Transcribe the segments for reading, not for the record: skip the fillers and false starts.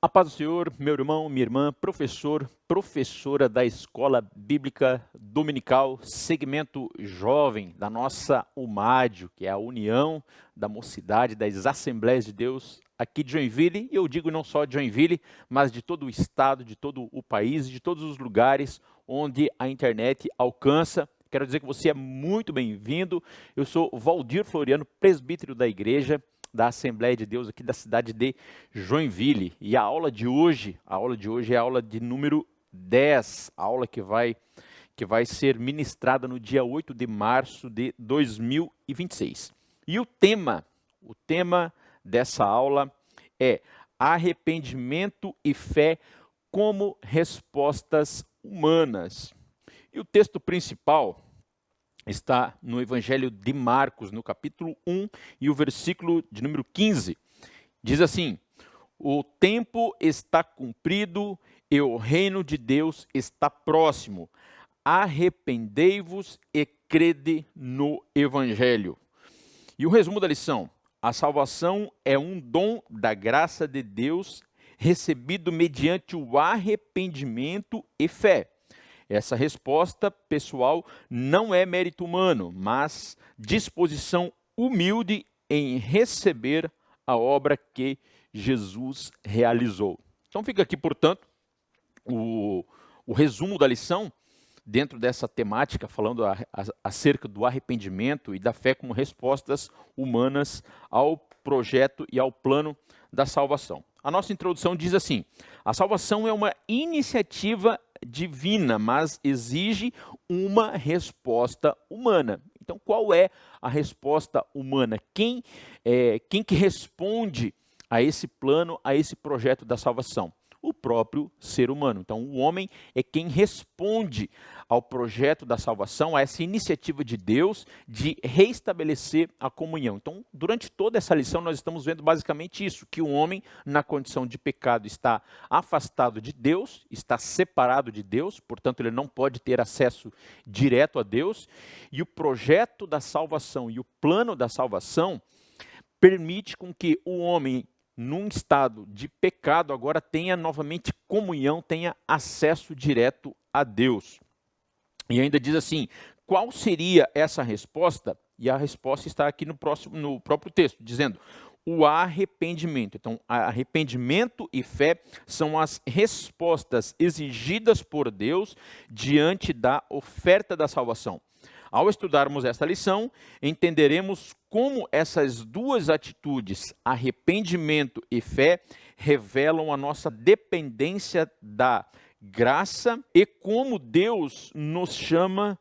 A paz do Senhor, meu irmão, minha irmã, professor, professora da Escola Bíblica Dominical, segmento jovem da nossa UMADIO, que é a União da Mocidade das Assembleias de Deus aqui de Joinville, e eu digo não só de Joinville, mas de todo o estado, de todo o país, de todos os lugares onde a internet alcança. Quero dizer que você é muito bem-vindo. Eu sou Valdir Floriano, presbítero da igreja da Assembleia de Deus aqui da cidade de Joinville. E a aula de hoje é a aula de número 10, a aula que vai ser ministrada no dia 8 de março de 2026. E o tema dessa aula é arrependimento e fé como respostas humanas. E o texto principal está no Evangelho de Marcos, no capítulo 1 e o versículo de número 15. Diz assim: o tempo está cumprido e o reino de Deus está próximo. Arrependei-vos e crede no Evangelho. E o resumo da lição: a salvação é um dom da graça de Deus recebido mediante o arrependimento e fé. Essa resposta pessoal não é mérito humano, mas disposição humilde em receber a obra que Jesus realizou. Então fica aqui, portanto, o resumo da lição dentro dessa temática, falando acerca do arrependimento e da fé como respostas humanas ao projeto e ao plano da salvação. A nossa introdução diz assim: a salvação é uma iniciativa divina, mas exige uma resposta humana. Então, qual é a resposta humana? Quem que responde a esse plano, a esse projeto da salvação? O próprio ser humano. Então, o homem é quem responde ao projeto da salvação, a essa iniciativa de Deus de reestabelecer a comunhão. Então, durante toda essa lição, nós estamos vendo basicamente isso, que o homem, na condição de pecado, está afastado de Deus, está separado de Deus, portanto, ele não pode ter acesso direto a Deus, e o projeto da salvação e o plano da salvação permite com que o homem, num estado de pecado, agora tenha novamente comunhão, tenha acesso direto a Deus. E ainda diz assim: qual seria essa resposta? E a resposta está aqui no próprio texto, dizendo: o arrependimento. Então, arrependimento e fé são as respostas exigidas por Deus diante da oferta da salvação. Ao estudarmos esta lição, entenderemos como essas duas atitudes, arrependimento e fé, revelam a nossa dependência da graça e como Deus nos chama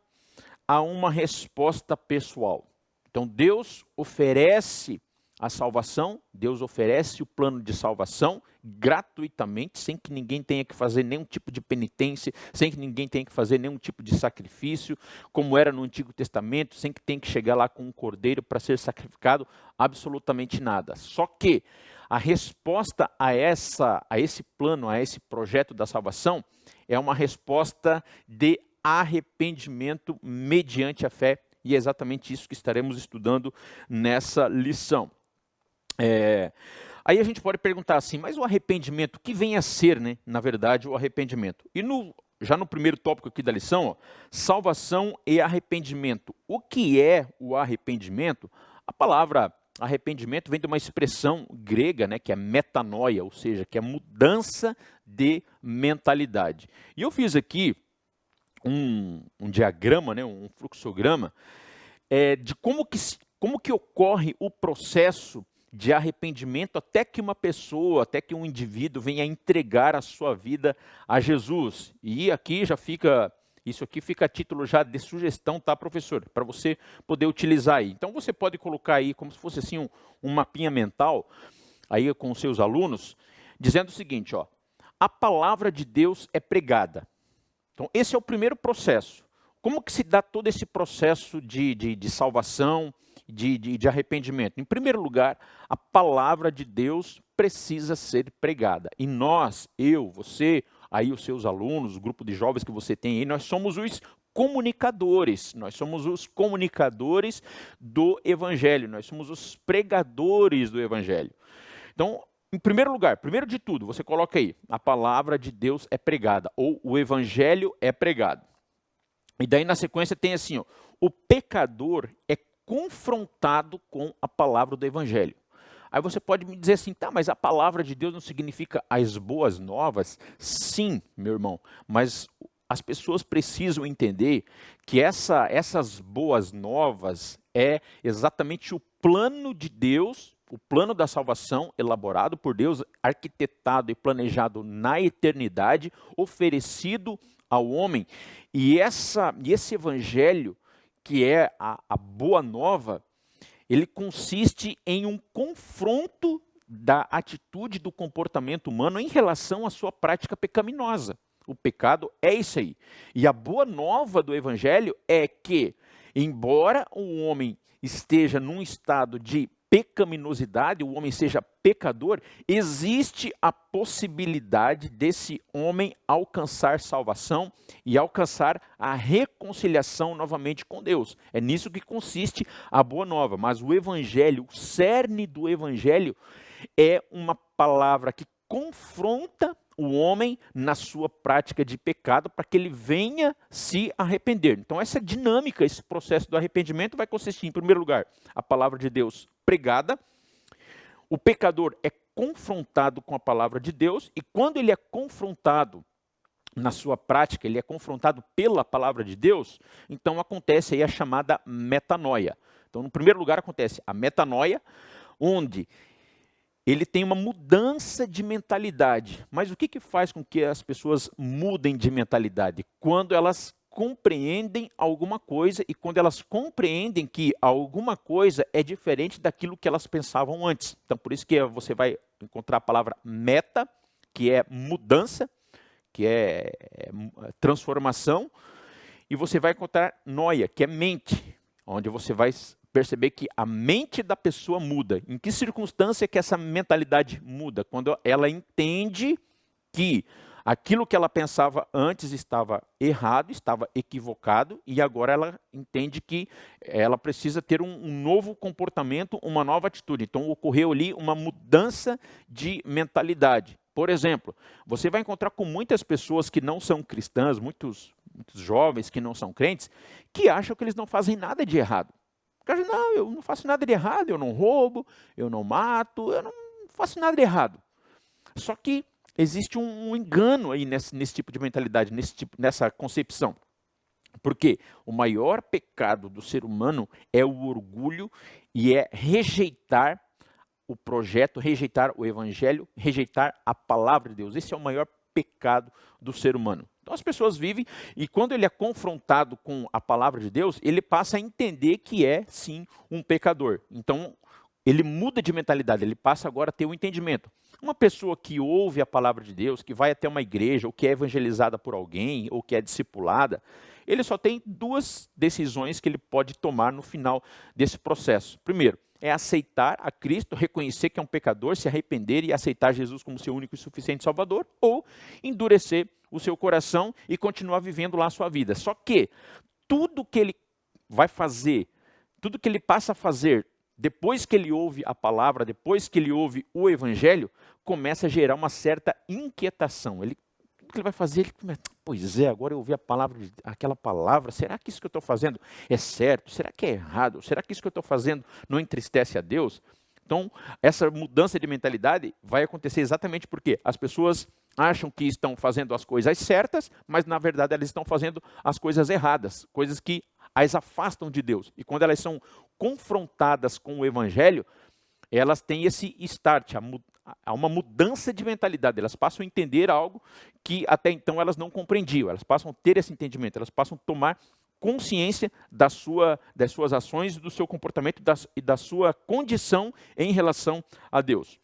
a uma resposta pessoal. Então, Deus oferece a salvação, Deus oferece o plano de salvação gratuitamente, sem que ninguém tenha que fazer nenhum tipo de penitência, sem que ninguém tenha que fazer nenhum tipo de sacrifício, como era no Antigo Testamento, sem que tenha que chegar lá com um cordeiro para ser sacrificado, absolutamente nada. Só que a resposta a esse plano, a esse projeto da salvação, é uma resposta de arrependimento mediante a fé, e é exatamente isso que estaremos estudando nessa lição. Aí a gente pode perguntar assim, mas o arrependimento, o que vem a ser, né, na verdade, o arrependimento? E já no primeiro tópico aqui da lição, ó, salvação e arrependimento. O que é o arrependimento? A palavra arrependimento vem de uma expressão grega, né, que é metanoia, ou seja, que é mudança de mentalidade. E eu fiz aqui um diagrama, né, um fluxograma, de como que ocorre o processo de arrependimento até que uma pessoa, até que um indivíduo venha entregar a sua vida a Jesus. E aqui isso aqui fica a título já de sugestão, tá, professor? Para você poder utilizar aí. Então você pode colocar aí como se fosse assim um mapinha mental, aí com os seus alunos, dizendo o seguinte, ó: a palavra de Deus é pregada. Então esse é o primeiro processo. Como que se dá todo esse processo de salvação, de arrependimento? Em primeiro lugar, a palavra de Deus precisa ser pregada. E nós, eu, você, aí os seus alunos, o grupo de jovens que você tem aí, nós somos os comunicadores. Nós somos os comunicadores do Evangelho. Nós somos os pregadores do Evangelho. Então, Em primeiro lugar, primeiro de tudo, você coloca aí, a palavra de Deus é pregada, ou o evangelho é pregado. E daí na sequência tem assim, ó, o pecador é confrontado com a palavra do evangelho. Aí você pode me dizer assim, tá, mas a palavra de Deus não significa as boas novas? Sim, meu irmão, mas as pessoas precisam entender que essas boas novas é exatamente o plano de Deus, o plano da salvação elaborado por Deus, arquitetado e planejado na eternidade, oferecido ao homem. E esse evangelho, que é a boa nova, ele consiste em um confronto da atitude do comportamento humano em relação à sua prática pecaminosa. O pecado é isso aí. E a boa nova do evangelho é que, embora o homem esteja num estado de pecaminosidade, o homem seja pecador, existe a possibilidade desse homem alcançar salvação e alcançar a reconciliação novamente com Deus. É nisso que consiste a boa nova. Mas o evangelho, o cerne do evangelho, é uma palavra que confronta o homem na sua prática de pecado para que ele venha se arrepender. Então essa dinâmica, esse processo do arrependimento vai consistir, em primeiro lugar, a palavra de Deus pregada. O pecador é confrontado com a palavra de Deus, e quando ele é confrontado na sua prática, ele é confrontado pela palavra de Deus, então acontece aí a chamada metanoia. Então, no primeiro lugar, acontece a metanoia, onde ele tem uma mudança de mentalidade. Mas o que faz com que as pessoas mudem de mentalidade? Quando elas compreendem alguma coisa, e quando elas compreendem que alguma coisa é diferente daquilo que elas pensavam antes. Então, por isso que você vai encontrar a palavra meta, que é mudança, que é transformação, e você vai encontrar noia, que é mente, onde você vai perceber que a mente da pessoa muda. Em que circunstância que essa mentalidade muda? Quando ela entende que aquilo que ela pensava antes estava errado, estava equivocado, e agora ela entende que ela precisa ter um novo comportamento, uma nova atitude. Então ocorreu ali uma mudança de mentalidade. Por exemplo, você vai encontrar com muitas pessoas que não são cristãs, muitos jovens que não são crentes, que acham que eles não fazem nada de errado. Não, eu não faço nada de errado, eu não roubo, eu não mato, eu não faço nada de errado. Só que existe um engano aí nesse tipo de mentalidade, nessa concepção. Porque o maior pecado do ser humano é o orgulho e é rejeitar o projeto, rejeitar o evangelho, rejeitar a palavra de Deus. Esse é o maior pecado do ser humano. Então as pessoas vivem, e quando ele é confrontado com a palavra de Deus, ele passa a entender que é sim um pecador. Então ele muda de mentalidade, ele passa agora a ter um entendimento. Uma pessoa que ouve a palavra de Deus, que vai até uma igreja, ou que é evangelizada por alguém, ou que é discipulada, ele só tem duas decisões que ele pode tomar no final desse processo. Primeiro, é aceitar a Cristo, reconhecer que é um pecador, se arrepender e aceitar Jesus como seu único e suficiente Salvador, ou endurecer o seu coração e continuar vivendo lá a sua vida. Só que tudo que ele vai fazer, tudo que ele passa a fazer depois que ele ouve a palavra, depois que ele ouve o evangelho, começa a gerar uma certa inquietação. Tudo que ele vai fazer, ele começa, pois é, agora eu ouvi aquela palavra, será que isso que eu estou fazendo é certo? Será que é errado? Será que isso que eu estou fazendo não entristece a Deus? Então, essa mudança de mentalidade vai acontecer exatamente porque as pessoas acham que estão fazendo as coisas certas, mas na verdade elas estão fazendo as coisas erradas, coisas que as afastam de Deus. E quando elas são confrontadas com o evangelho, elas têm esse start, há uma mudança de mentalidade, elas passam a entender algo que até então elas não compreendiam, elas passam a ter esse entendimento, elas passam a tomar consciência das suas ações, do seu comportamento e da sua condição em relação a Deus.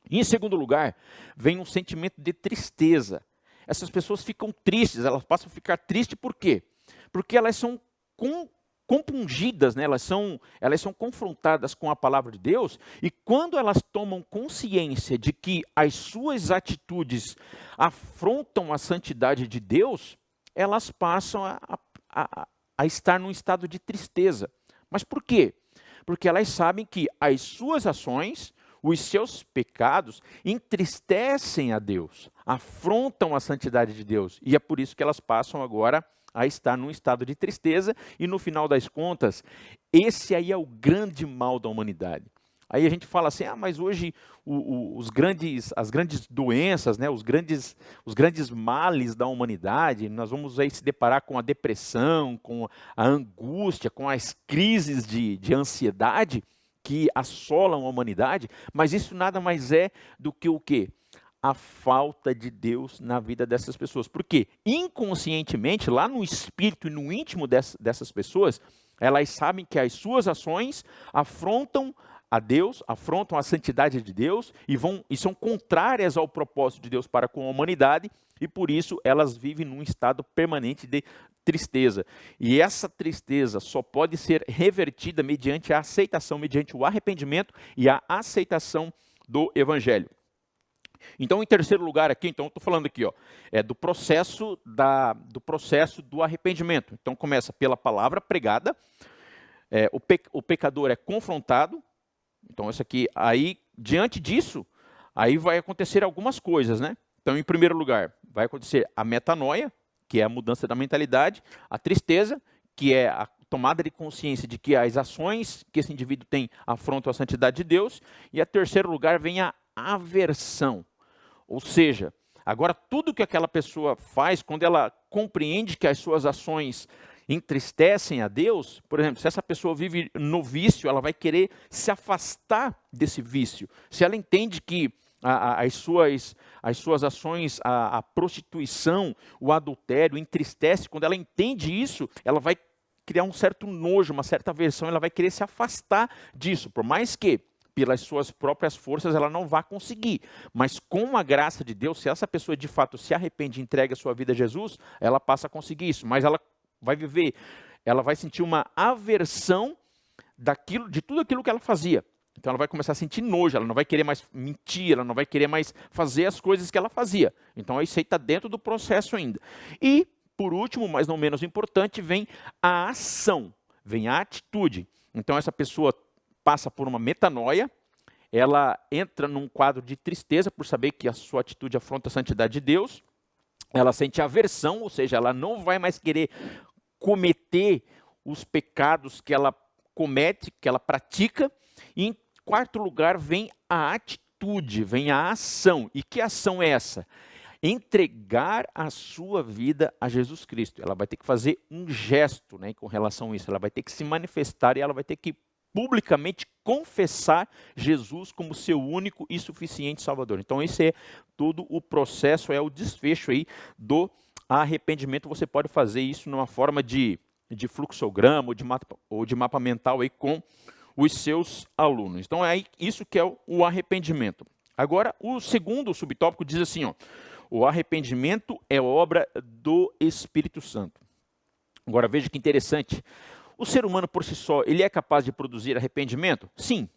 E em segundo lugar, vem um sentimento de tristeza. Essas pessoas ficam tristes, elas passam a ficar tristes por quê? Porque elas são compungidas, né? elas são confrontadas com a palavra de Deus, e quando elas tomam consciência de que as suas atitudes afrontam a santidade de Deus, elas passam a estar num estado de tristeza. Mas por quê? Porque elas sabem que as suas ações, os seus pecados entristecem a Deus, afrontam a santidade de Deus. E é por isso que elas passam agora a estar num estado de tristeza. E no final das contas, esse aí é o grande mal da humanidade. Aí a gente fala assim, mas hoje as grandes doenças, né, os grandes males da humanidade, nós vamos aí se deparar com a depressão, com a angústia, com as crises de ansiedade que assolam a humanidade, mas isso nada mais é do que o quê? A falta de Deus na vida dessas pessoas. Porque inconscientemente, lá no espírito e no íntimo dessas pessoas, elas sabem que as suas ações afrontam a Deus, afrontam a santidade de Deus e são contrárias ao propósito de Deus para com a humanidade, e por isso elas vivem num estado permanente de tristeza. E essa tristeza só pode ser revertida mediante a aceitação, mediante o arrependimento e a aceitação do Evangelho. Então, em terceiro lugar aqui, estou falando aqui, do processo do arrependimento. Então, começa pela palavra pregada, o pecador é confrontado. Então, isso aqui, aí, diante disso, aí vai acontecer algumas coisas, né? Então, em primeiro lugar, vai acontecer a metanoia, que é a mudança da mentalidade, a tristeza, que é a tomada de consciência de que as ações que esse indivíduo tem afrontam a santidade de Deus, e, em terceiro lugar, vem a aversão. Ou seja, agora tudo que aquela pessoa faz, quando ela compreende que as suas ações entristecem a Deus, por exemplo, se essa pessoa vive no vício, ela vai querer se afastar desse vício. Se ela entende que as suas ações, a prostituição, o adultério, entristece, quando ela entende isso, ela vai criar um certo nojo, uma certa aversão, ela vai querer se afastar disso, por mais que pelas suas próprias forças ela não vá conseguir. Mas com a graça de Deus, se essa pessoa de fato se arrepende e entrega a sua vida a Jesus, ela passa a conseguir isso. Mas ela vai sentir uma aversão de tudo aquilo que ela fazia. Então ela vai começar a sentir nojo, ela não vai querer mais mentir, ela não vai querer mais fazer as coisas que ela fazia. Então isso aí está dentro do processo ainda. E, por último, mas não menos importante, vem a ação, vem a atitude. Então essa pessoa passa por uma metanoia, ela entra num quadro de tristeza por saber que a sua atitude afronta a santidade de Deus, ela sente aversão, ou seja, ela não vai mais querer cometer os pecados que ela comete, que ela pratica. E em quarto lugar vem a atitude, vem a ação. E que ação é essa? Entregar a sua vida a Jesus Cristo. Ela vai ter que fazer um gesto, né, com relação a isso. Ela vai ter que se manifestar e ela vai ter que publicamente confessar Jesus como seu único e suficiente Salvador. Então esse é todo o processo, é o desfecho aí do arrependimento. Você pode fazer isso numa forma de fluxograma ou de mapa mental aí com os seus alunos. Então é isso que é o arrependimento. Agora, o segundo subtópico diz assim, o arrependimento é obra do Espírito Santo. Agora veja que interessante. O ser humano por si só, ele é capaz de produzir arrependimento? Sim.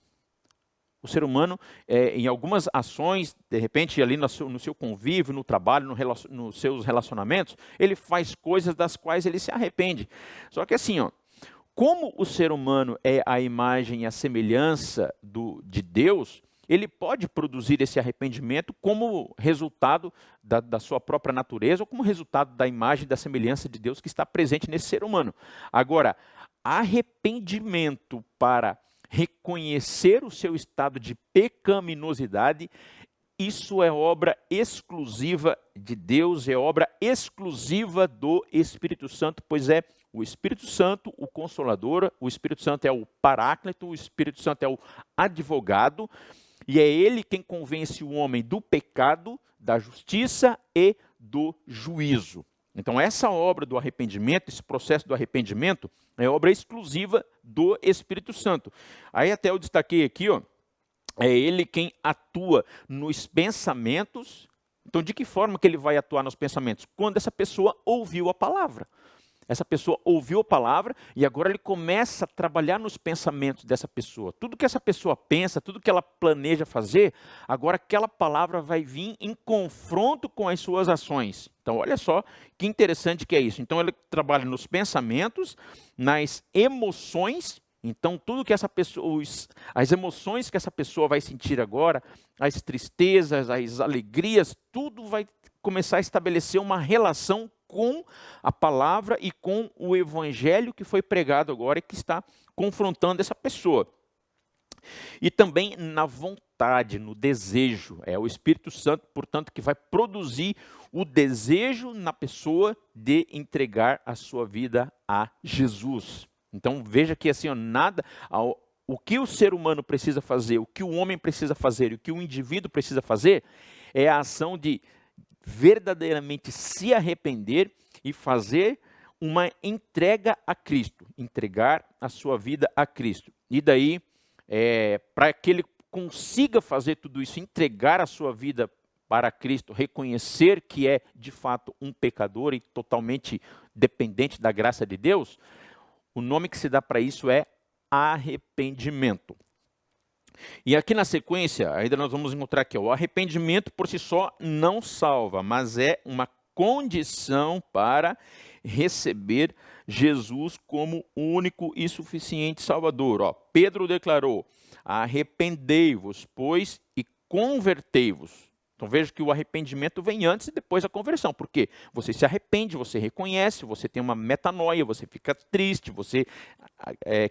O ser humano, em algumas ações, de repente ali no seu convívio, no trabalho, nos seus relacionamentos, ele faz coisas das quais ele se arrepende. Só que assim, como o ser humano é a imagem e a semelhança de Deus, ele pode produzir esse arrependimento como resultado da sua própria natureza ou como resultado da imagem e da semelhança de Deus que está presente nesse ser humano. Agora, arrependimento para reconhecer o seu estado de pecaminosidade, isso é obra exclusiva de Deus, é obra exclusiva do Espírito Santo, pois é o Espírito Santo o Consolador, o Espírito Santo é o Paráclito, o Espírito Santo é o advogado, e é ele quem convence o homem do pecado, da justiça e do juízo. Então essa obra do arrependimento, esse processo do arrependimento, é obra exclusiva do Espírito Santo. Aí até eu destaquei aqui, é ele quem atua nos pensamentos. Então de que forma que ele vai atuar nos pensamentos? Quando essa pessoa ouviu a palavra. Essa pessoa ouviu a palavra e agora ele começa a trabalhar nos pensamentos dessa pessoa. Tudo que essa pessoa pensa, tudo que ela planeja fazer, agora aquela palavra vai vir em confronto com as suas ações. Então olha só que interessante que é isso. Então ele trabalha nos pensamentos, nas emoções Então, tudo que essa pessoa, as emoções que essa pessoa vai sentir agora, as tristezas, as alegrias, tudo vai começar a estabelecer uma relação com a palavra e com o evangelho que foi pregado agora e que está confrontando essa pessoa. E também na vontade, no desejo. É o Espírito Santo, portanto, que vai produzir o desejo na pessoa de entregar a sua vida a Jesus. Então veja que assim, o que o ser humano precisa fazer, o que o homem precisa fazer e o que o indivíduo precisa fazer é a ação de verdadeiramente se arrepender e fazer uma entrega a Cristo, entregar a sua vida a Cristo. E daí, para que ele consiga fazer tudo isso, entregar a sua vida para Cristo, reconhecer que é de fato um pecador e totalmente dependente da graça de Deus, o nome que se dá para isso é arrependimento. E aqui na sequência, ainda nós vamos encontrar aqui, o arrependimento por si só não salva, mas é uma condição para receber Jesus como único e suficiente Salvador. Pedro declarou: arrependei-vos, pois, e convertei-vos. Então veja que o arrependimento vem antes e depois a conversão. Por quê? Você se arrepende, você reconhece, você tem uma metanoia, você fica triste, você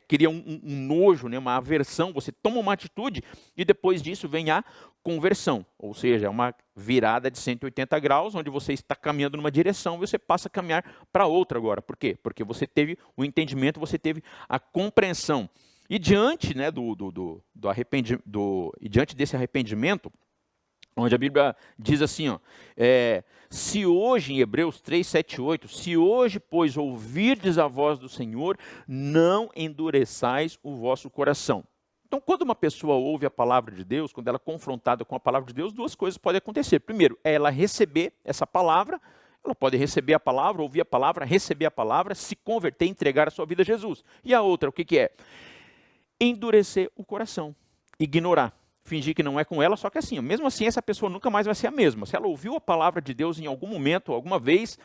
cria um nojo, né, uma aversão, você toma uma atitude e depois disso vem a conversão. Ou seja, é uma virada de 180 graus, onde você está caminhando numa direção e você passa a caminhar para outra agora. Por quê? Porque você teve o entendimento, você teve a compreensão. E diante, né, diante desse arrependimento, onde a Bíblia diz assim, se hoje, em Hebreus 3, 7, 8, se hoje, pois, ouvirdes a voz do Senhor, não endureçais o vosso coração. Então, quando uma pessoa ouve a palavra de Deus, quando ela é confrontada com a palavra de Deus, duas coisas podem acontecer. Primeiro, é ela receber essa palavra, ela pode receber a palavra, ouvir a palavra, receber a palavra, se converter, entregar a sua vida a Jesus. E a outra, o que é? Endurecer o coração, ignorar. Fingir que não é com ela, só que assim, mesmo assim essa pessoa nunca mais vai ser a mesma. Se ela ouviu a palavra de Deus em algum momento, alguma vez,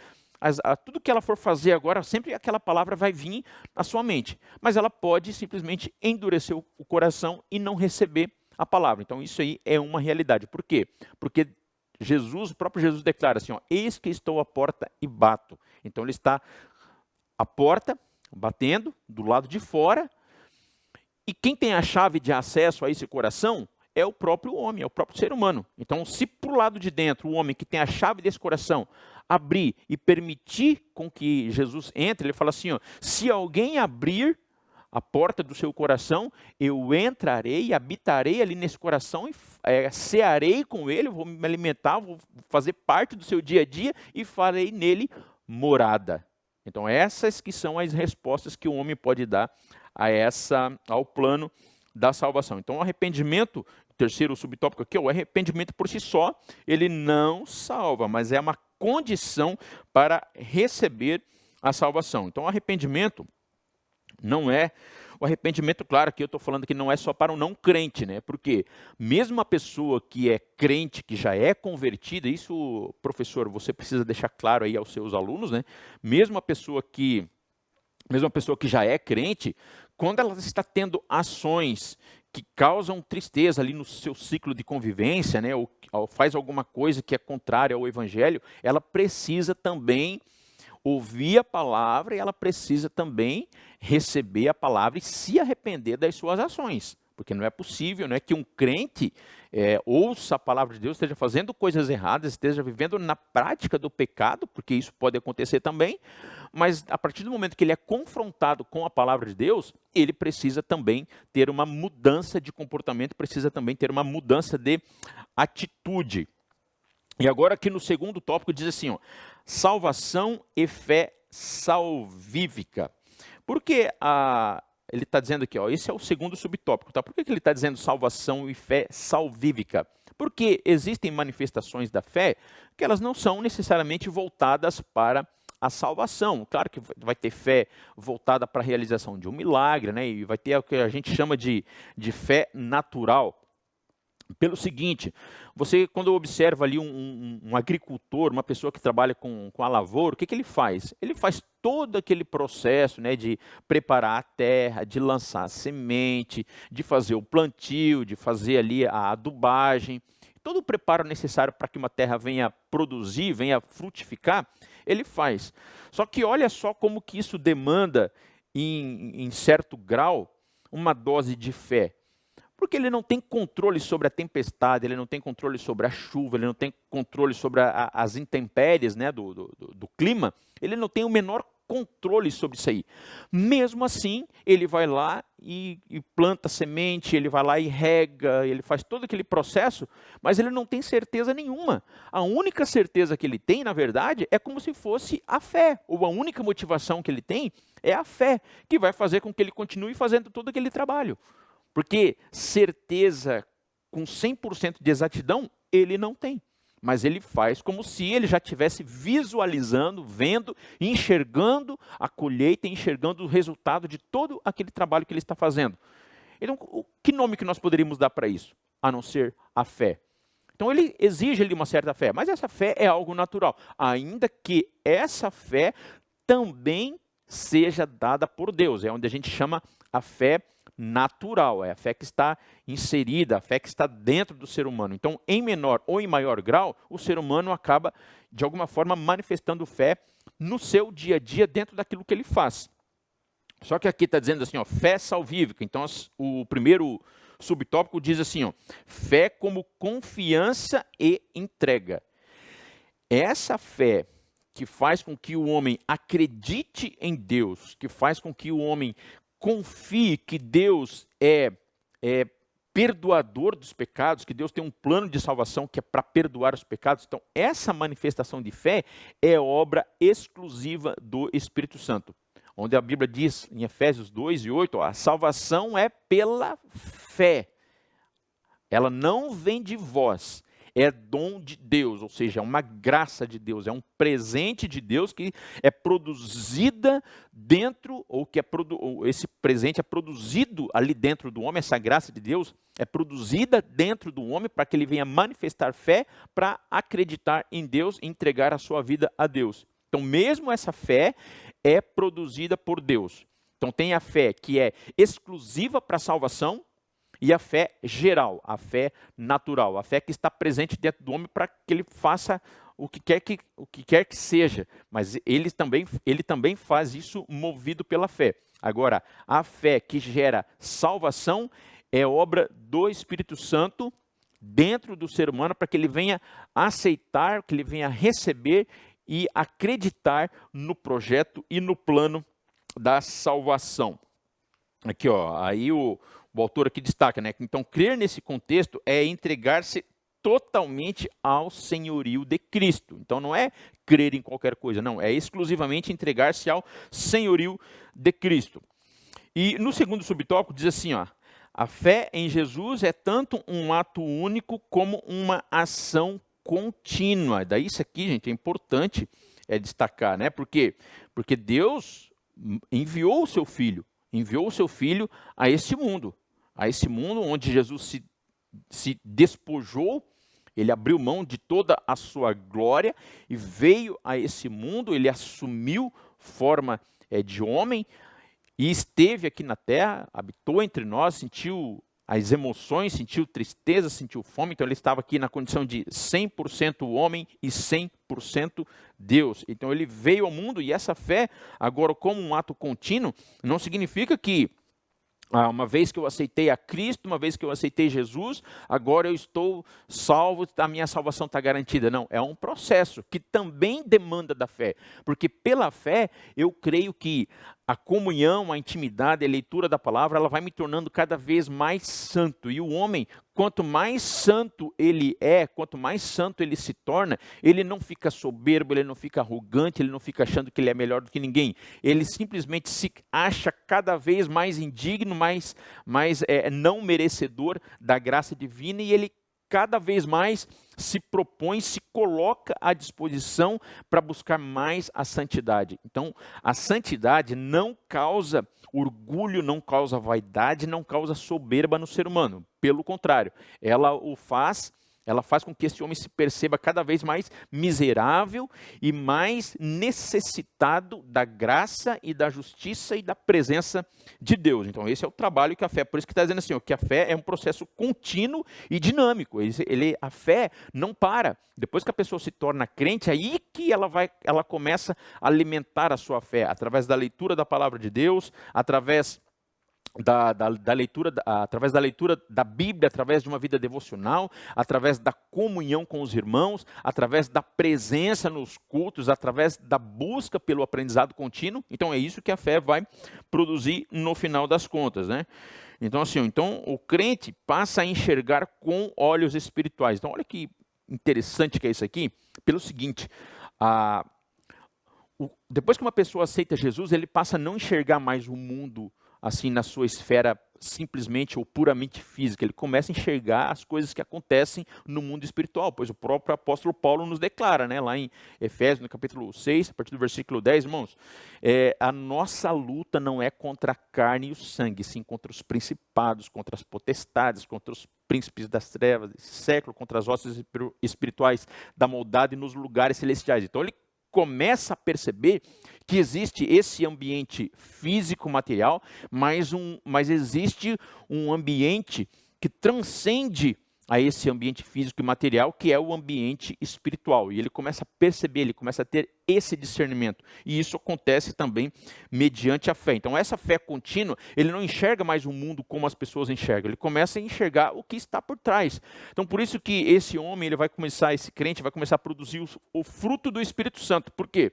tudo que ela for fazer agora, sempre aquela palavra vai vir à sua mente. Mas ela pode simplesmente endurecer o coração e não receber a palavra. Então isso aí é uma realidade. Por quê? Porque o próprio Jesus declara assim, eis que estou à porta e bato. Então ele está à porta, batendo, do lado de fora, e quem tem a chave de acesso a esse coração é o próprio homem, é o próprio ser humano. Então, se para o lado de dentro, o homem que tem a chave desse coração, abrir e permitir com que Jesus entre, ele fala assim, se alguém abrir a porta do seu coração, eu entrarei e habitarei ali nesse coração, e cearei com ele, vou me alimentar, vou fazer parte do seu dia a dia e farei nele morada. Então, essas que são as respostas que o homem pode dar ao plano da salvação. Então, o arrependimento, o terceiro subtópico aqui, o arrependimento por si só, ele não salva, mas é uma condição para receber a salvação. Então, o arrependimento não é... O arrependimento, claro, que eu estou falando que não é só para o não crente, né? Porque mesmo a pessoa que é crente, que já é convertida, isso, professor, você precisa deixar claro aí aos seus alunos, né? Mesmo a pessoa que já é crente, quando ela está tendo ações que causam tristeza ali no seu ciclo de convivência, né, ou faz alguma coisa que é contrária ao evangelho, ela precisa também ouvir a palavra e ela precisa também receber a palavra e se arrepender das suas ações. Porque não é possível, né, que um crente ouça a palavra de Deus, esteja fazendo coisas erradas, esteja vivendo na prática do pecado, porque isso pode acontecer também, mas a partir do momento que ele é confrontado com a palavra de Deus, ele precisa também ter uma mudança de comportamento, precisa também ter uma mudança de atitude. E agora aqui no segundo tópico diz assim, salvação e fé salvífica. Por que ele está dizendo aqui, esse é o segundo subtópico, tá? Por que ele está dizendo salvação e fé salvífica? Porque existem manifestações da fé que elas não são necessariamente voltadas para a salvação. Claro que vai ter fé voltada para a realização de um milagre, né? E vai ter o que a gente chama de fé natural. Pelo seguinte, você quando observa ali um agricultor, uma pessoa que trabalha com a lavoura, o que ele faz? Ele faz todo aquele processo, né, de preparar a terra, de lançar a semente, de fazer o plantio, de fazer ali a adubagem, todo o preparo necessário para que uma terra venha produzir, venha frutificar, ele faz. Só que olha só como que isso demanda, em certo grau, uma dose de fé. Porque ele não tem controle sobre a tempestade, ele não tem controle sobre a chuva, ele não tem controle sobre as intempéries, né, do clima, ele não tem o menor controle sobre isso aí. Mesmo assim, ele vai lá e planta semente, ele vai lá e rega, ele faz todo aquele processo, mas ele não tem certeza nenhuma. A única certeza que ele tem, na verdade, é como se fosse a fé, ou a única motivação que ele tem é a fé, que vai fazer com que ele continue fazendo todo aquele trabalho. Porque certeza com 100% de exatidão, ele não tem. Mas ele faz como se ele já estivesse visualizando, vendo, enxergando a colheita, enxergando o resultado de todo aquele trabalho que ele está fazendo. Então, que nome que nós poderíamos dar para isso? A não ser a fé. Então ele exige ali uma certa fé, mas essa fé é algo natural. Ainda que essa fé também seja dada por Deus. É onde a gente chama a fé natural, é a fé que está inserida, a fé que está dentro do ser humano. Então, em menor ou em maior grau, o ser humano acaba, de alguma forma, manifestando fé no seu dia a dia, dentro daquilo que ele faz. Só que aqui está dizendo assim, ó, fé salvífica. Então, o primeiro subtópico diz assim, ó, fé como confiança e entrega. Essa fé que faz com que o homem acredite em Deus, que faz com que o homem confie que Deus é perdoador dos pecados, que Deus tem um plano de salvação que é para perdoar os pecados. Então, essa manifestação de fé é obra exclusiva do Espírito Santo. Onde a Bíblia diz, em Efésios 2:8, ó, a salvação é pela fé. Ela não vem de vós, é dom de Deus, ou seja, é uma graça de Deus, é um presente de Deus que é produzida dentro, ou que esse presente é produzido ali dentro do homem, essa graça de Deus é produzida dentro do homem para que ele venha manifestar fé, para acreditar em Deus e entregar a sua vida a Deus. Então, mesmo essa fé é produzida por Deus. Então, tem a fé que é exclusiva para a salvação, e a fé geral, a fé natural, a fé que está presente dentro do homem para que ele faça o que quer que seja. Mas ele também faz isso movido pela fé. Agora, a fé que gera salvação é obra do Espírito Santo dentro do ser humano para que ele venha aceitar, que ele venha receber e acreditar no projeto e no plano da salvação. Aqui, ó, aí o autor aqui destaca, né? Então, crer nesse contexto é entregar-se totalmente ao senhorio de Cristo. Então, não é crer em qualquer coisa, não. É exclusivamente entregar-se ao senhorio de Cristo. E no segundo subtópico diz assim, ó, a fé em Jesus é tanto um ato único como uma ação contínua. Daí isso aqui, gente, é importante destacar, né? Por quê? Porque Deus enviou o seu Filho a este mundo onde Jesus se despojou, ele abriu mão de toda a sua glória e veio a esse mundo, ele assumiu forma de homem e esteve aqui na terra, habitou entre nós, sentiu as emoções, sentiu tristeza, sentiu fome, então ele estava aqui na condição de 100% homem e 100% Deus. Então ele veio ao mundo e essa fé, agora como um ato contínuo, não significa que uma vez que eu aceitei a Cristo, uma vez que eu aceitei Jesus, agora eu estou salvo, a minha salvação está garantida. Não, é um processo que também demanda da fé, porque pela fé eu creio que a comunhão, a intimidade, a leitura da palavra, ela vai me tornando cada vez mais santo. E o homem, quanto mais santo ele é, quanto mais santo ele se torna, ele não fica soberbo, ele não fica arrogante, ele não fica achando que ele é melhor do que ninguém. Ele simplesmente se acha cada vez mais indigno, mais não merecedor da graça divina, e ele cada vez mais se propõe, se coloca à disposição para buscar mais a santidade. Então, a santidade não causa orgulho, não causa vaidade, não causa soberba no ser humano. Pelo contrário, ela o faz Ela faz com que esse homem se perceba cada vez mais miserável e mais necessitado da graça e da justiça e da presença de Deus. Então esse é o trabalho que a fé, por isso que está dizendo assim, ó, que a fé é um processo contínuo e dinâmico. A fé não para. Depois que a pessoa se torna crente, aí que ela começa a alimentar a sua fé, através da leitura da palavra de Deus, através através da leitura da Bíblia, através de uma vida devocional, através da comunhão com os irmãos, através da presença nos cultos, através da busca pelo aprendizado contínuo. Então é isso que a fé vai produzir no final das contas, né? Então assim, então o crente passa a enxergar com olhos espirituais. Então olha que interessante que é isso aqui, pelo seguinte, depois que uma pessoa aceita Jesus, ele passa a não enxergar mais o mundo assim na sua esfera simplesmente ou puramente física. Ele começa a enxergar as coisas que acontecem no mundo espiritual, pois o próprio apóstolo Paulo nos declara, né, lá em Efésios, no capítulo 6, a partir do versículo 10, irmãos, a nossa luta não é contra a carne e o sangue, sim contra os principados, contra as potestades, contra os príncipes das trevas desse século, contra as hostes espirituais da maldade nos lugares celestiais. Então ele começa a perceber que existe esse ambiente físico, material, mas existe um ambiente que transcende a esse ambiente físico e material, que é o ambiente espiritual. E ele começa a perceber, ele começa a ter esse discernimento. E isso acontece também mediante a fé. Então essa fé contínua, ele não enxerga mais o mundo como as pessoas enxergam, ele começa a enxergar o que está por trás. Então por isso que esse homem, esse crente vai começar a produzir o fruto do Espírito Santo. Por quê?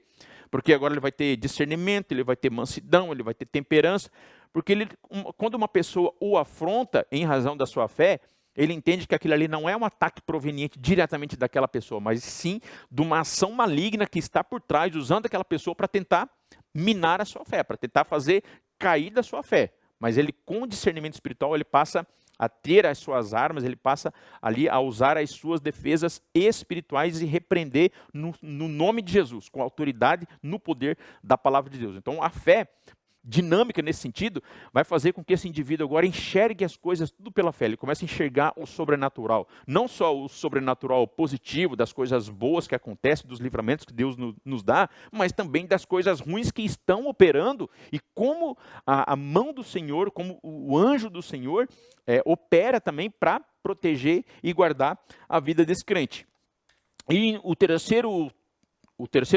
Porque agora ele vai ter discernimento, ele vai ter mansidão, ele vai ter temperança. Porque quando uma pessoa o afronta em razão da sua fé, ele entende que aquilo ali não é um ataque proveniente diretamente daquela pessoa, mas sim de uma ação maligna que está por trás, usando aquela pessoa para tentar minar a sua fé, para tentar fazer cair da sua fé. Mas ele, com discernimento espiritual, ele passa a ter as suas armas, ele passa ali a usar as suas defesas espirituais e repreender no nome de Jesus, com autoridade, no poder da palavra de Deus. Então a fé dinâmica nesse sentido, vai fazer com que esse indivíduo agora enxergue as coisas tudo pela fé. Ele começa a enxergar o sobrenatural. Não só o sobrenatural positivo, das coisas boas que acontecem, dos livramentos que Deus nos dá, mas também das coisas ruins que estão operando e como a mão do Senhor, como o anjo do Senhor opera também para proteger e guardar a vida desse crente. E o terceiro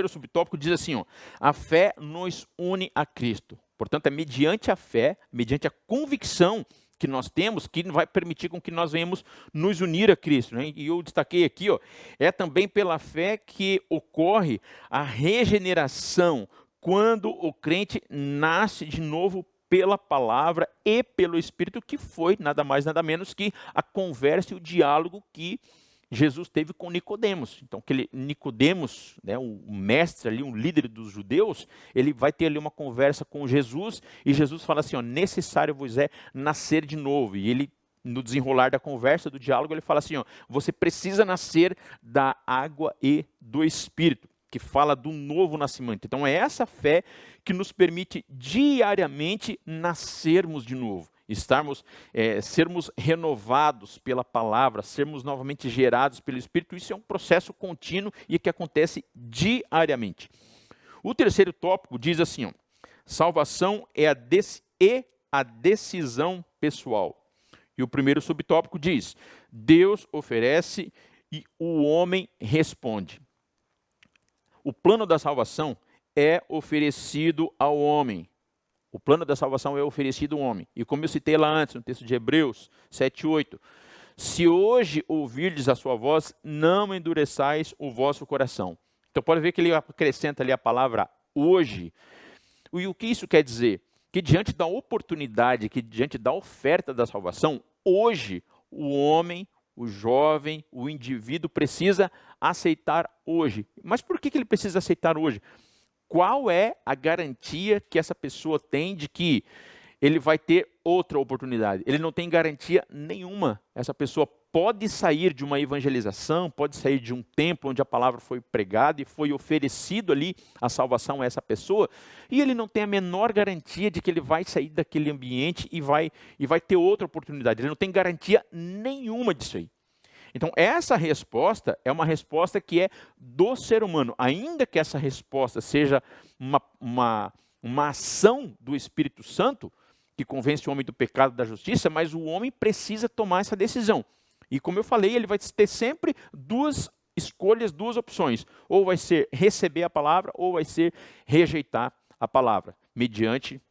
subtópico diz assim, ó, a fé nos une a Cristo. Portanto, é mediante a fé, mediante a convicção que nós temos, que vai permitir com que nós venhamos nos unir a Cristo. Né? E eu destaquei aqui, ó, é também pela fé que ocorre a regeneração, quando o crente nasce de novo pela palavra e pelo Espírito, que foi nada mais, nada menos que a conversa e o diálogo que Jesus teve com Nicodemos. Então, Nicodemos, né, o mestre ali, um líder dos judeus, ele vai ter ali uma conversa com Jesus, e Jesus fala assim, ó, necessário vos é nascer de novo. E ele, no desenrolar da conversa, do diálogo, ele fala assim, ó, você precisa nascer da água e do Espírito, que fala do novo nascimento. Então é essa fé que nos permite diariamente nascermos de novo. Sermos renovados pela palavra, sermos novamente gerados pelo Espírito. Isso é um processo contínuo e que acontece diariamente. O terceiro tópico diz assim, ó, salvação é a decisão pessoal. E o primeiro subtópico diz, Deus oferece e o homem responde. O plano da salvação é oferecido ao homem. O plano da salvação é oferecido ao homem. E como eu citei lá antes, no texto de Hebreus 7:8, se hoje ouvirdes a sua voz, não endureçais o vosso coração. Então pode ver que ele acrescenta ali a palavra hoje. E o que isso quer dizer? Que diante da oportunidade, que diante da oferta da salvação, hoje o homem, o jovem, o indivíduo precisa aceitar hoje. Mas por que ele precisa aceitar hoje? Qual é a garantia que essa pessoa tem de que ele vai ter outra oportunidade? Ele não tem garantia nenhuma. Essa pessoa pode sair de uma evangelização, pode sair de um templo onde a palavra foi pregada e foi oferecido ali a salvação a essa pessoa, e ele não tem a menor garantia de que ele vai sair daquele ambiente e vai ter outra oportunidade. Ele não tem garantia nenhuma disso aí. Então, essa resposta é uma resposta que é do ser humano. Ainda que essa resposta seja uma ação do Espírito Santo, que convence o homem do pecado e da justiça, mas o homem precisa tomar essa decisão. E como eu falei, ele vai ter sempre duas escolhas, duas opções. Ou vai ser receber a palavra, ou vai ser rejeitar a palavra, mediante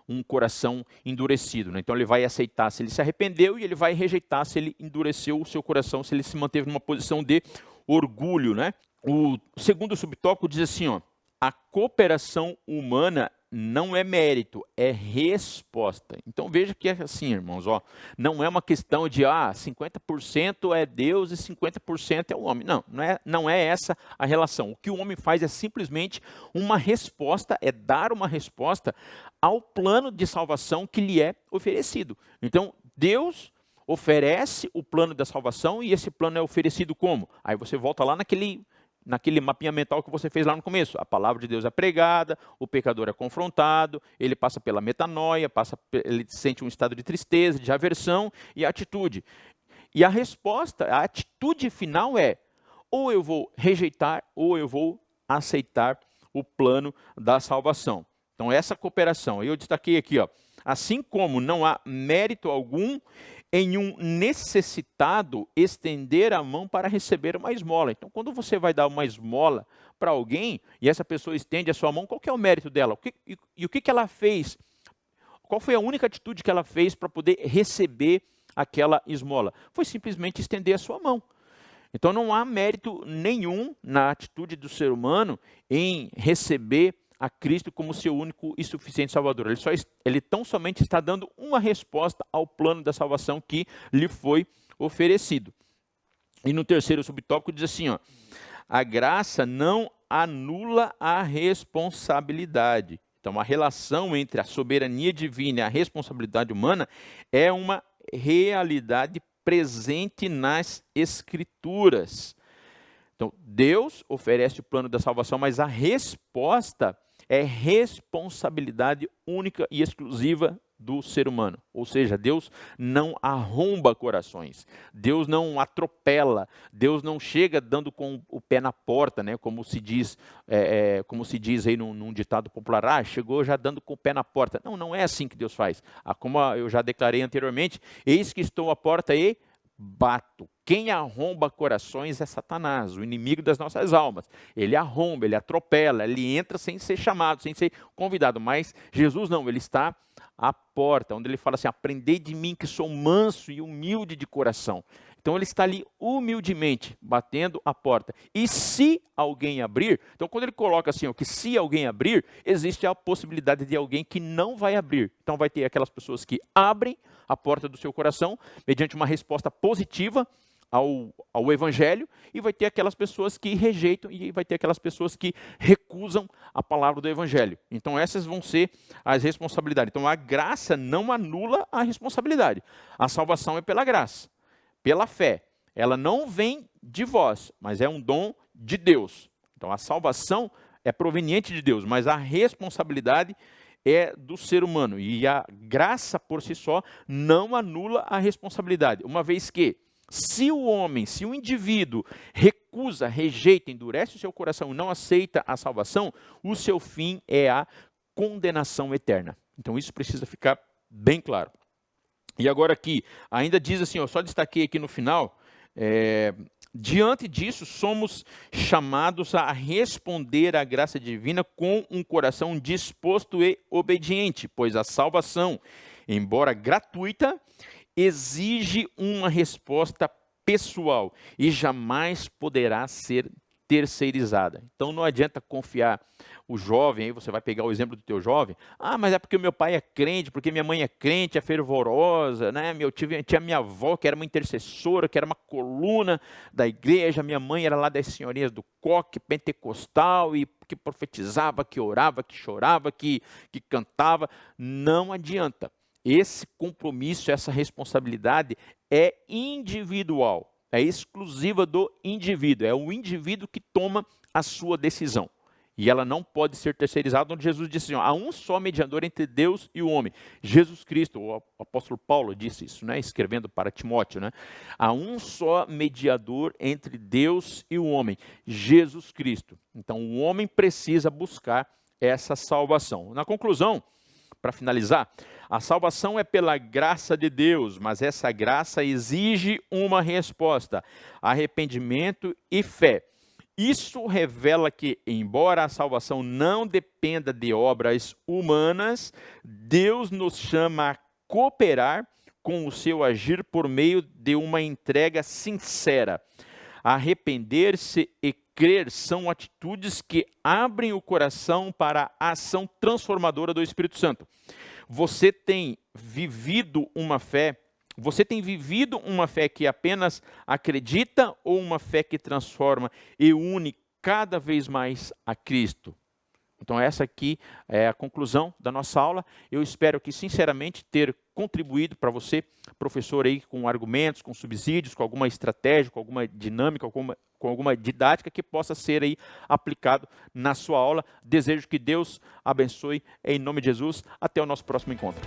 um coração endurecido, né? Então ele vai aceitar se ele se arrependeu e ele vai rejeitar se ele endureceu o seu coração, se ele se manteve numa posição de orgulho, né? O segundo subtópico diz assim, ó, a cooperação humana não é mérito, é resposta. Então veja que é assim, irmãos, ó, não é uma questão de 50% é Deus e 50% é o homem. Não é essa a relação. O que o homem faz é simplesmente uma resposta, é dar uma resposta ao plano de salvação que lhe é oferecido. Então Deus oferece o plano da salvação e esse plano é oferecido como? Aí você volta lá naquele mapinha mental que você fez lá no começo. A palavra de Deus é pregada, o pecador é confrontado, ele passa pela metanoia, ele sente um estado de tristeza, de aversão e atitude. E a resposta, a atitude final é, ou eu vou rejeitar, ou eu vou aceitar o plano da salvação. Então essa cooperação, eu destaquei aqui, ó, assim como não há mérito algum em um necessitado estender a mão para receber uma esmola. Então, quando você vai dar uma esmola para alguém e essa pessoa estende a sua mão, qual que é o mérito dela? O que ela fez? Qual foi a única atitude que ela fez para poder receber aquela esmola? Foi simplesmente estender a sua mão. Então, não há mérito nenhum na atitude do ser humano em receber a Cristo como seu único e suficiente Salvador. Ele tão somente está dando uma resposta ao plano da salvação que lhe foi oferecido. E no terceiro subtópico diz assim, ó, a graça não anula a responsabilidade. Então, a relação entre a soberania divina e a responsabilidade humana é uma realidade presente nas Escrituras. Então, Deus oferece o plano da salvação, mas a resposta é responsabilidade única e exclusiva do ser humano. Ou seja, Deus não arromba corações, Deus não atropela, Deus não chega dando com o pé na porta, né? Como se diz aí num ditado popular, chegou já dando com o pé na porta. Não é assim que Deus faz. Como eu já declarei anteriormente, eis que estou à porta e bato. Quem arromba corações é Satanás, o inimigo das nossas almas. Ele arromba, ele atropela, ele entra sem ser chamado, sem ser convidado. Mas Jesus não, ele está à porta, onde ele fala assim, aprendei de mim que sou manso e humilde de coração. Então ele está ali humildemente, batendo a porta. E se alguém abrir, então quando ele coloca assim, que se alguém abrir, existe a possibilidade de alguém que não vai abrir. Então vai ter aquelas pessoas que abrem a porta do seu coração, mediante uma resposta positiva ao Evangelho, e vai ter aquelas pessoas que rejeitam e vai ter aquelas pessoas que recusam a palavra do Evangelho. Então essas vão ser as responsabilidades. Então a graça não anula a responsabilidade. A salvação é pela graça, pela fé. Ela não vem de vós, mas é um dom de Deus. Então a salvação é proveniente de Deus, mas a responsabilidade é do ser humano. E a graça por si só não anula a responsabilidade, uma vez que se o indivíduo recusa, rejeita, endurece o seu coração e não aceita a salvação, o seu fim é a condenação eterna. Então isso precisa ficar bem claro. E agora aqui, ainda diz assim, eu só destaquei aqui no final, diante disso somos chamados a responder à graça divina com um coração disposto e obediente, pois a salvação, embora gratuita, exige uma resposta pessoal e jamais poderá ser terceirizada. Então não adianta confiar o jovem, aí você vai pegar o exemplo do teu jovem, mas é porque o meu pai é crente, porque minha mãe é crente, é fervorosa, né? Tinha minha avó que era uma intercessora, que era uma coluna da igreja, minha mãe era lá das senhorinhas do coque, pentecostal, e que profetizava, que orava, que chorava, que cantava. Não adianta. Esse compromisso, essa responsabilidade é individual, é exclusiva do indivíduo, é o indivíduo que toma a sua decisão. E ela não pode ser terceirizada, onde Jesus disse assim, ó, há um só mediador entre Deus e o homem, Jesus Cristo. O apóstolo Paulo disse isso, né, escrevendo para Timóteo, né? Há um só mediador entre Deus e o homem, Jesus Cristo. Então o homem precisa buscar essa salvação. Na conclusão, para finalizar, a salvação é pela graça de Deus, mas essa graça exige uma resposta, arrependimento e fé. Isso revela que, embora a salvação não dependa de obras humanas, Deus nos chama a cooperar com o seu agir por meio de uma entrega sincera. Arrepender-se e crer são atitudes que abrem o coração para a ação transformadora do Espírito Santo. Você tem vivido uma fé que apenas acredita ou uma fé que transforma e une cada vez mais a Cristo? Então essa aqui é a conclusão da nossa aula. Eu espero que sinceramente ter contribuído para você, professor, aí, com argumentos, com subsídios, com alguma estratégia, com alguma dinâmica, com alguma didática que possa ser aí aplicado na sua aula. Desejo que Deus abençoe em nome de Jesus. Até o nosso próximo encontro.